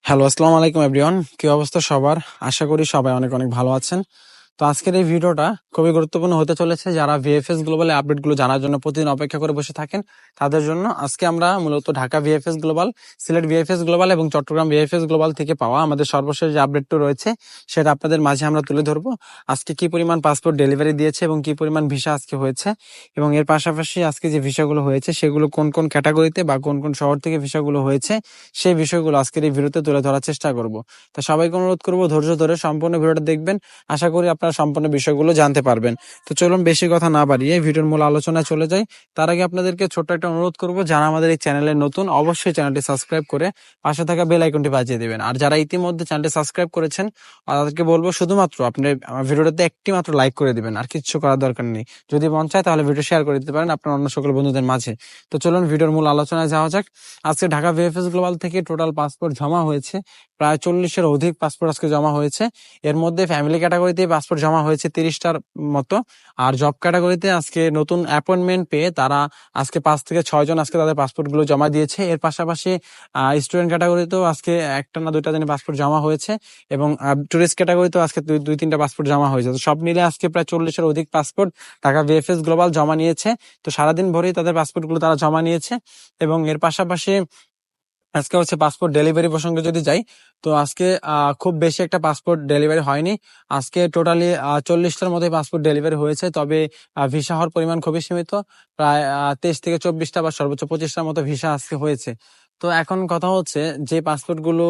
Hello, আসসালামু আলাইকুম everyone. কি অবস্থা সবার? আশা করি সবাই অনেক অনেক ভালো আছেন। তো আজকের এই ভিডিওটা খুবই গুরুত্বপূর্ণ হতে চলেছে। যারা ভিএফএস গ্লোবালে আপডেটগুলো জানার জন্য প্রতিদিন অপেক্ষা করে বসে থাকেন তাদের জন্য আজকে আমরা মূলত Dhaka VFS global, Sylhet VFS global এবং চট্টগ্রাম ভিএফএস গ্লোবাল থেকে পাওয়া আমাদের সর্বশেষ যে আপডেটটা রয়েছে সেটা আপনাদের মাঝে আমরা তুলে ধরবো। আজকে কি পরিমাণ পাসপোর্ট ডেলিভারি দিয়েছে এবং কি পরিমাণ ভিসা আজকে হয়েছে, এবং এর পাশাপাশি আজকে যে ভিসাগুলো হয়েছে সেগুলো কোন কোন ক্যাটাগরিতে বা কোন কোন শহর থেকে ভিসাগুলো হয়েছে সেই বিষয়গুলো আজকের এই ভিডিওতে তুলে ধরার চেষ্টা করব। তো সবাইকে অনুরোধ করবো ধৈর্য ধরে সম্পূর্ণ ভিডিওটা দেখবেন। আশা করি আপনারা সম্পূর্ণ বিষয়গুলো জানতে পারবেন। তো চলুন বেশি কথা না বাড়িয়ে ভিডিওর মূল আলোচনায় চলে যাই। তার আগে আপনাদেরকে ছোট্ট একটা অনুরোধ করব, যারা আমাদের এই চ্যানেলে নতুন অবশ্যই চ্যানেলটি সাবস্ক্রাইব করে পাশে থাকা বেল আইকনটি বাজিয়ে দেবেন। আর যারা ইতিমধ্যে চ্যানেলটি সাবস্ক্রাইব করেছেন তাদেরকে বলবো শুধুমাত্র আপনি আমার ভিডিওটাতে একটি মাত্র লাইক করে দিবেন, আর কিচ্ছু করার দরকার নেই। যদি মন চায় তাহলে ভিডিও শেয়ার করে দিতে পারেন আপনার অন্য সকল বন্ধুদের মাঝে। তো চলুন ভিডিওর মূল আলোচনায় যাওয়া যাক। আজকে ঢাকা ভিএফএস গ্লোবাল থেকে টোটাল পাসপোর্ট জমা হয়েছে প্রায় 40-এর অধিক পাসপোর্ট আজকে জমা হয়েছে। এর মধ্যে ফ্যামিলি ক্যাটাগরিতে পাসপোর্ট জমা হয়েছে 30টার মতো। আর জব ক্যাটাগরিতে আজকে নতুন অ্যাপয়েন্টমেন্ট পেয়ে তারা আজকে 5 থেকে 6 জন আজকে তাদের পাসপোর্ট গুলো জমা দিয়েছে। এর পাশাপাশি স্টুডেন্ট ক্যাটাগরিতেও আজকে একটা না দুইটা দিনে পাসপোর্ট জমা হয়েছে, এবং টুরিস্ট ক্যাটাগরিতেও আজকে দুই তিনটা পাসপোর্ট জমা হয়েছে। তো সব মিলে আজকে প্রায় 40-এর অধিক পাসপোর্ট ঢাকা ভিএফএস গ্লোবাল জমা নিয়েছে। তো সারাদিন ভরেই তাদের পাসপোর্ট গুলো তারা জমা নিয়েছে। এবং এর পাশাপাশি আজকে হচ্ছে পাসপোর্ট ডেলিভারি প্রসঙ্গে যদি যাই, তো আজকে খুব বেশি একটা পাসপোর্ট ডেলিভারি হয়নি। আজকে টোটালি 40টার মতোই পাসপোর্ট ডেলিভারি হয়েছে, তবে ভিসা হওয়ার পরিমাণ খুবই সীমিত। প্রায় 23 থেকে 24টা বা সর্বোচ্চ 25টার মতো ভিসা আজকে হয়েছে। তো এখন কথা হচ্ছে, যে পাসপোর্ট গুলো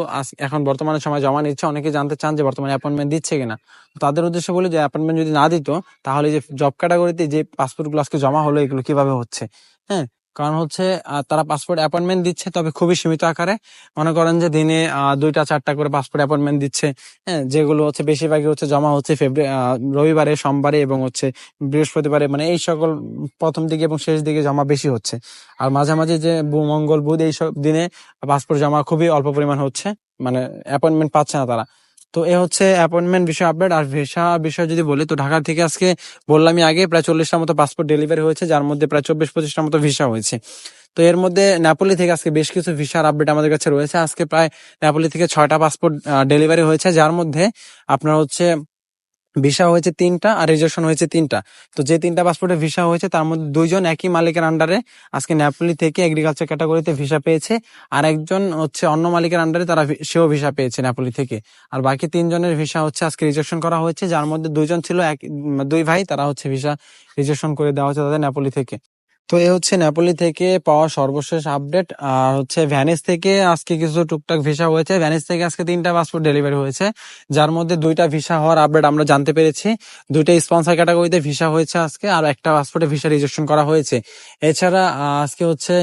এখন বর্তমানে সময় জমা নিচ্ছে, অনেকে জানতে চান যে বর্তমানে অ্যাপয়েন্টমেন্ট দিচ্ছে কিনা। তাদের উদ্দেশ্যে বলি যে অ্যাপয়েন্টমেন্ট যদি না দিত তাহলে যে জব ক্যাটাগরিতে যে পাসপোর্ট গুলো আজকে জমা হলো এগুলো কিভাবে হচ্ছে। হ্যাঁ, কারণ হচ্ছে তারা পাসপোর্ট অ্যাপয়েন্টমেন্ট দিচ্ছে, তবে খুবই সীমিত আকারে। মনে করেন যে দিনে 2টা 4টা করে পাসপোর্ট অ্যাপয়েন্টমেন্ট দিচ্ছে। হ্যাঁ, যেগুলো হচ্ছে বেশিরভাগই হচ্ছে জমা হচ্ছে রবিবারে, সোমবারে এবং হচ্ছে বৃহস্পতিবারে, মানে এই সকল প্রথম দিকে এবং শেষ দিকে জমা বেশি হচ্ছে। আর মাঝামাঝি যে মঙ্গল বুধ এইসব দিনে পাসপোর্ট জমা খুবই অল্প পরিমাণ হচ্ছে, মানে অ্যাপয়েন্টমেন্ট পাচ্ছে না তারা। তো এ হচ্ছে অ্যাপয়েন্টমেন্ট বিষয় আপডেট। আর ভিসা বিষয় যদি বলি, তো ঢাকা থেকে আজকে বললামই আগে প্রায় 40টার মতো পাসপোর্ট ডেলিভারি হয়েছে, যার মধ্যে প্রায় 24-25টার মতো ভিসা হয়েছে। তো এর মধ্যে নেপালি থেকে আজকে বেশ কিছু ভিসার আপডেট আমাদের কাছে রয়েছে। আজকে প্রায় নেপালি থেকে 6টা পাসপোর্ট ডেলিভারি হয়েছে, যার মধ্যে আপনার হচ্ছে ভিসা হয়েছে 3টা আর রিজেকশন হয়েছে 3টা। তো যে 3টা পাসপোর্টে ভিসা হয়েছে তার মধ্যে 2জন একই মালিকের আন্ডারে আজকে নেপালি থেকে এগ্রিকালচার ক্যাটাগরিতে ভিসা পেয়েছে, আর একজন হচ্ছে অন্য মালিকের আন্ডারে সেও ভিসা পেয়েছে নেপালি থেকে। আর বাকি 3জনের ভিসা হচ্ছে আজকে রিজেকশন করা হয়েছে, যার মধ্যে 2জন ছিল দুই ভাই, তারা হচ্ছে ভিসা রিজেকশন করে দেওয়া হচ্ছে তাদের নেপালি থেকে। তো এ হচ্ছে নেপালি থেকে পাওয়া সর্বশেষ আপডেট। আর হচ্ছে ভ্যানিস থেকে আজকে কিছু টুকটাক ভিসা হয়েছে। ভ্যানিস থেকে আজকে 3টা পাসপোর্ট ডেলিভারি হয়েছে, যার মধ্যে 2টা ভিসা হওয়ার আপডেট আমরা জানতে পেরেছি। 2টা স্পন্সর ক্যাটাগরিতে ভিসা হয়েছে আজকে, আর একটা পাসপোর্টে ভিসা রিজেকশন করা হয়েছে। এছাড়া আজকে হচ্ছে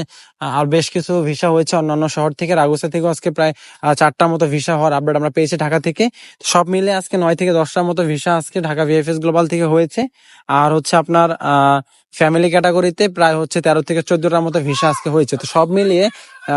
আর বেশ কিছু ভিসা হয়েছে অন্যান্য শহর থেকে। রাগুসা থেকেও আজকে প্রায় 4টার মতো ভিসা হওয়ার আপডেট আমরা পেয়েছি ঢাকা থেকে। সব মিলে আজকে 9 থেকে 10টার মতো ভিসা আজকে ঢাকা ভিএফএস গ্লোবাল থেকে হয়েছে। আর হচ্ছে আপনার ফ্যামিলি ক্যাটাগরিতে প্রায় হচ্ছে 13 থেকে 14টার মতো ভিসা আজকে হয়েছে। তো সব মিলিয়ে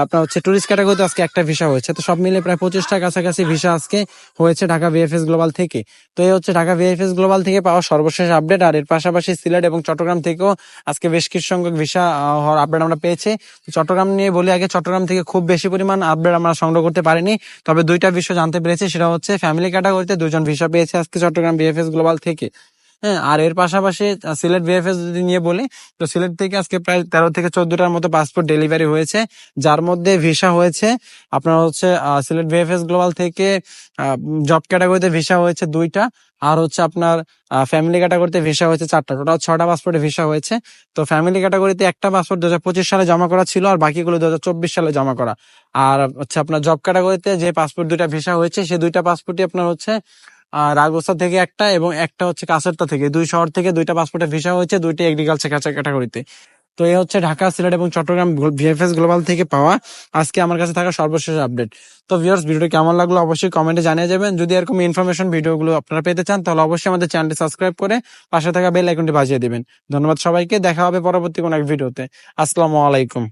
আপনার হচ্ছে টুরিস্ট ক্যাটাগরিতে আজকে একটা ভিসা হয়েছে। তো সব মিলিয়ে প্রায় 25টার কাছাকাছি ভিসা আজকে হয়েছে ঢাকা ভিএফএস গ্লোবাল থেকে। তো এই হচ্ছে ঢাকা ভিএফএস গ্লোবাল থেকে পাওয়া সর্বশেষ আপডেট। আর এর পাশাপাশি সিলেট এবং চট্টগ্রাম থেকেও আজকে বেশ কিছু সংখ্যক ভিসা হওয়ার আপডেট আমরা পেয়েছি। চট্টগ্রাম নিয়ে বলি আগে, চট্টগ্রাম থেকে খুব বেশি পরিমাণ আপডেট আমরা সংগ্রহ করতে পারিনি, তবে 2টা বিষয় জানতে পেরেছি। সেটা হচ্ছে ফ্যামিলি ক্যাটাগরিতে 2জন ভিসা পেয়েছে আজকে চট্টগ্রাম ভিএফএস গ্লোবাল থেকে। হ্যাঁ, আর এর পাশাপাশি সিলেট ভিএফএস যদি নিয়ে বলি, তো সিলেট থেকে আজকে প্রায় 13 থেকে 14টার মতো পাসপোর্ট ডেলিভারি হয়েছে, যার মধ্যে ভিসা হয়েছে আপনার হচ্ছে সিলেট ভিএফএস গ্লোবাল থেকে জব ক্যাটাগরিতে ভিসা হয়েছে 2টা, আর হচ্ছে আপনার ফ্যামিলি ক্যাটাগরিতে ভিসা হয়েছে 4টা। টোটাল 6টা পাসপোর্টে ভিসা হয়েছে। তো ফ্যামিলি ক্যাটাগরিতে একটা পাসপোর্ট 2025 সালে জমা করা ছিল, আর বাকিগুলো 2024 সালে জমা করা। আর হচ্ছে আপনার জব ক্যাটাগরিতে যে পাসপোর্ট 2টা ভিসা হয়েছে, সেই 2টা পাসপোর্টই আপনার হচ্ছে রাগোসা থেকে একটা এবং একটা হচ্ছে কাসেরটা থেকে, 2 শহর থেকে 2টা পাসপোর্টে ভিসা হয়েছে, 2টি এগ্রিকালচার ক্যাটাগরিতে। তো এই হচ্ছে ঢাকা, সিলেট এবং চট্টগ্রাম ভিএফএস গ্লোবাল থেকে পাওয়া আজকে আমার কাছে থাকা সর্বশেষ আপডেট। তো ভিউয়ার্স, ভিডিওটি কেমন লাগলো অবশ্যই কমেন্টে জানিয়ে যাবেন। যদি এরকম ইনফরমেশন ভিডিওগুলো আপনারা পেতে চান তাহলে অবশ্যই আমাদের চ্যানেলটি সাবস্ক্রাইব করে পাশে থাকা বেল আইকনটি বাজিয়ে দিবেন। ধন্যবাদ সবাইকে, দেখা হবে পরবর্তী কোনো এক ভিডিওতে। আসসালামু আলাইকুম।